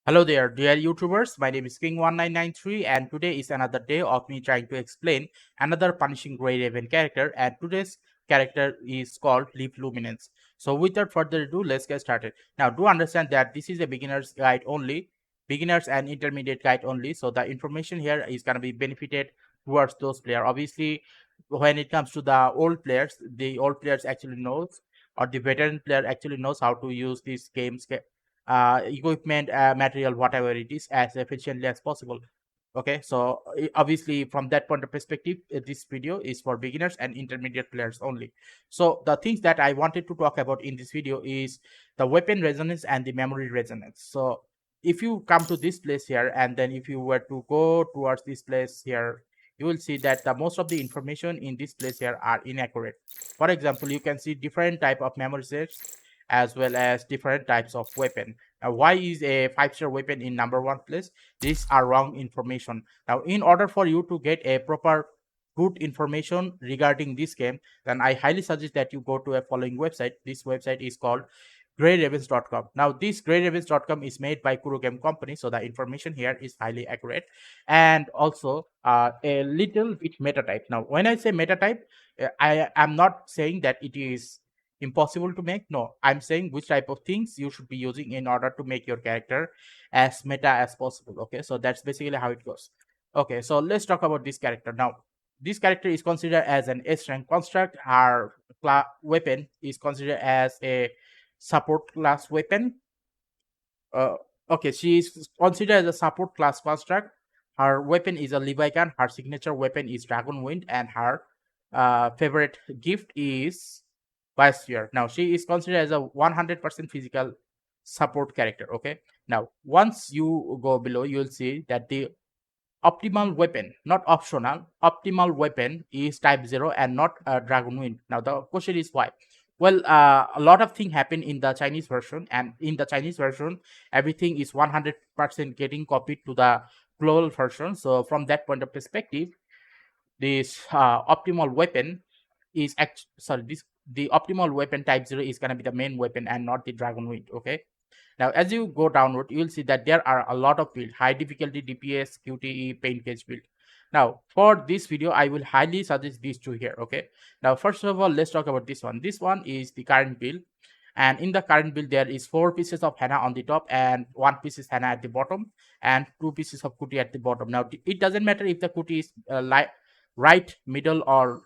Hello there, dear YouTubers. My name is King1993, and today is another day of me trying to explain another punishing Grey Raven character. And today's character is called Luminance. So, without further ado, let's get started. Now, do understand that this is a beginner's guide only, beginners and intermediate guide only. So, the information here is going to be benefited towards those players. Obviously, when it comes to the old players actually knows, or the veteran player actually knows how to use these games equipment, material, whatever it is, as efficiently as possible. Okay, so obviously from that point of perspective, this video is for beginners and intermediate players only. So the things that I wanted to talk about in this video is the weapon resonance and the memory resonance. So if you come to this place here, and then if you were to go towards this place here, you will see that the most of the information in this place here are inaccurate. For example, you can see different type of memory sets as well as different types of weapon. Now, why is a 5-star weapon in number one place? These are wrong information. Now, in order for you to get a proper good information regarding this game, then I highly suggest that you go to a following website. This website is called greyravens.com. Now, this greyravens.com is made by Kuro Game Company, so the information here is highly accurate and also a little bit meta type. Now, when I say meta type, I am not saying that it is impossible to make. No, I'm saying which type of things you should be using in order to make your character as meta as possible. Okay, so that's basically how it goes. Okay, so let's talk about this character now. This character is considered as an S rank construct. Her weapon is considered as a support class weapon. uh, okay, she is considered as a support class construct. Her weapon is a Leviathan. Her signature weapon is Dragon Wind, and her favorite gift is Biosphere. Now, she is considered as a 100% physical support character. Okay. Now, once you go below, you will see that the optimal weapon, not optional, optimal weapon is Type 0 and not Dragon Wind. Now, the question is why? Well, a lot of things happen in the Chinese version, and in the Chinese version, everything is 100% getting copied to the global version. So, from that point of perspective, this optimal weapon is this the optimal weapon Type 0 is going to be the main weapon and not the Dragon Wind. Okay. Now, as you go downward, you will see that there are a lot of build, high difficulty DPS, QTE, pain cage build. Now, for this video, I will highly suggest these two here. Okay. Now, first of all, let's talk about this one. This one is the current build. And in the current build, there is 4 pieces of henna on the top and 1 piece is henna at the bottom and 2 pieces of kuti at the bottom. Now, it doesn't matter if the kuti is right, middle, or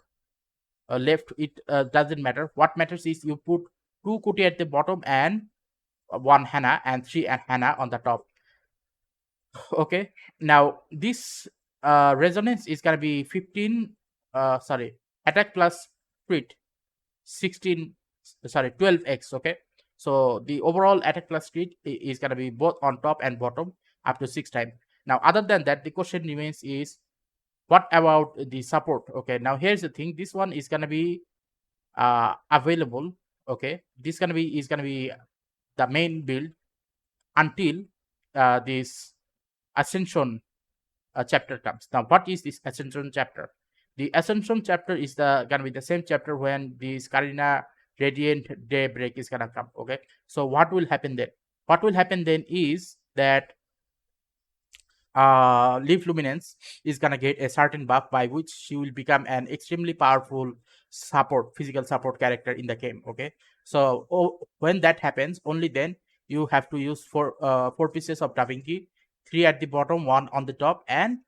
left. It doesn't matter. What matters is you put 2 kuti at the bottom and 1 henna and 3 henna on the top. Okay. Now, this resonance is going to be 15, attack plus crit 16, 12x. Okay. So the overall attack plus crit is going to be both on top and bottom up to 6 times. Now, other than that, the question remains is, what about the support? Okay. Now, here's the thing. This one is going to be available. Okay. This is going to be the main build until this Ascension chapter comes. Now, what is this Ascension chapter? The Ascension chapter is gonna be the same chapter when this Karina Radiant Daybreak is gonna come. Okay, so what will happen then? What will happen then is that Leaf Luminance is gonna get a certain buff by which she will become an extremely powerful physical support character in the game. Okay, so when that happens, only then you have to use 4 pieces of Da Vinci, 3 at the bottom, 1 on the top, and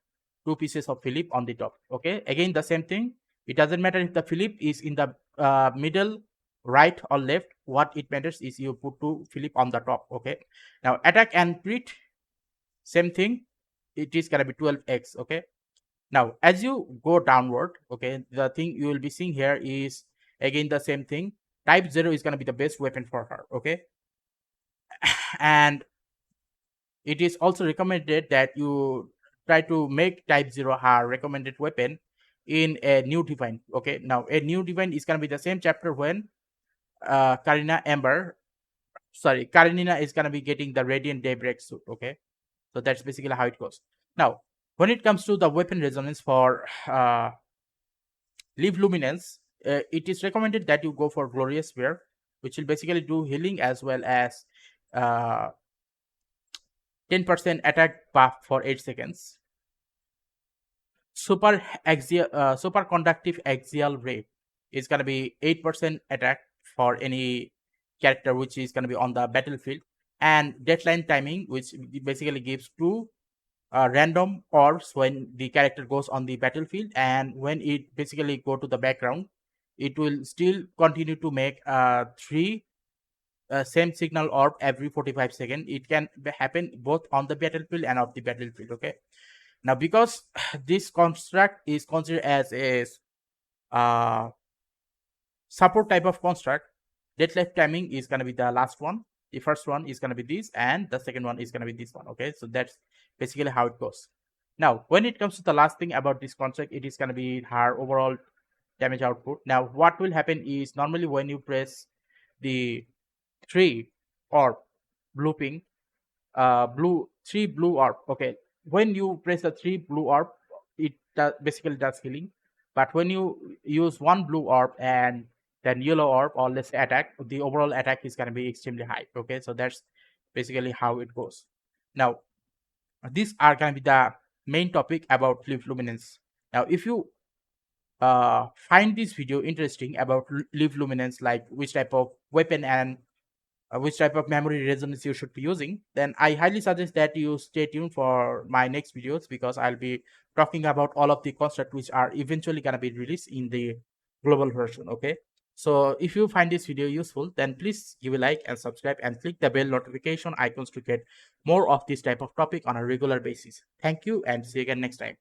2 pieces of Philip on the top. Okay, again the same thing. It doesn't matter if the Philip is in the middle, right, or left. What it matters is you put 2 Philip on the top. Okay, now attack and crit, same thing. It is gonna be 12x. Okay, now as you go downward, okay, the thing you will be seeing here is again the same thing. Type 0 is gonna be the best weapon for her. Okay, and it is also recommended that you try to make Type 0 her recommended weapon in a new divine. Okay, now a new divine is gonna be the same chapter when Karinina is gonna be getting the Radiant Daybreak suit. Okay, so that's basically how it goes. Now, when it comes to the weapon resonance for Leaf Luminance, it is recommended that you go for Glorious Spear, which will basically do healing as well as 10% attack buff for 8 seconds. Superconductive axial ray is going to be 8% attack for any character which is going to be on the battlefield, and deadline timing, which basically gives two random orbs when the character goes on the battlefield, and when it basically go to the background, it will still continue to make three same signal orb every 45 seconds. It can happen both on the battlefield and off the battlefield. Okay, now because this construct is considered as a uh, support type of construct, deadlift timing is going to be the last one. The first one is going to be this, and the second one is going to be this one. Okay, so that's basically how it goes. Now when it comes to the last thing about this construct, it is going to be her overall damage output. Now what will happen is, normally when you press the 3 orb looping, three blue orb, okay, when you press the 3 blue orb, it basically does healing. But when you use one blue orb and then yellow orb, or let's say attack, the overall attack is going to be extremely high. Okay, so that's basically how it goes. Now these are going to be the main topic about Luminance. Now if you find this video interesting about Luminance, like which type of weapon and which type of memory resonance you should be using, then I highly suggest that you stay tuned for my next videos, because I'll be talking about all of the constructs which are eventually going to be released in the global version. Okay, so if you find this video useful, then please give a like and subscribe and click the bell notification icons to get more of this type of topic on a regular basis. Thank you, and see you again next time.